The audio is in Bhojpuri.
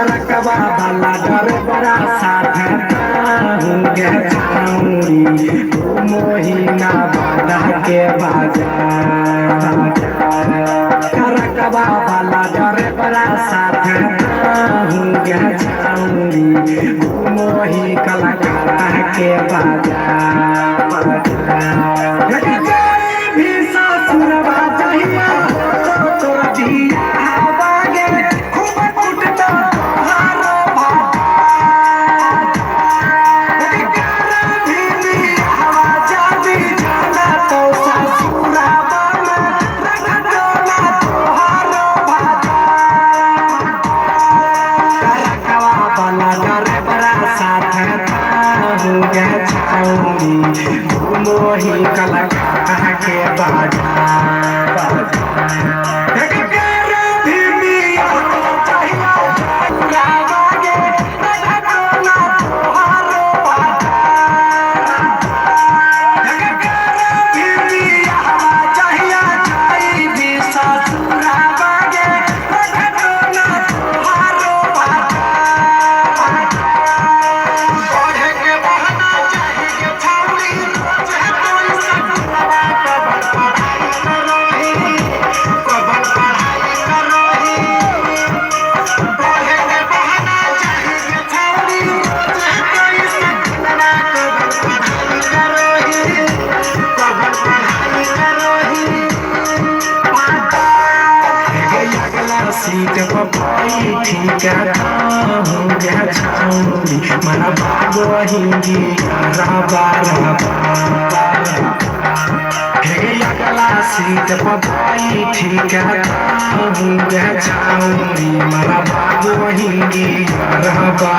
रकबा वाला डरे बड़ा साथ होंगे छाउरी मोहिना बांधा के बाजार रकबा वाला डरे बड़ा साथ होंगे छाउरी मोही कलाकार के बाजार भी ससुरबा चाहिए तो जिया बागे खूब टूटता हारो हवा जाती जाना तो ससुरबा में रखना तोहारो रकवा वाला डरे बड़ा साथ हो गया छाउरी मोही कलाकार के बाजार सीट पर ठीक हो गया छाउरी मना बाबो हिंदी रबा अगला सीट पर ठीक हो गया छाउरी मना बाबो हिंदी रबा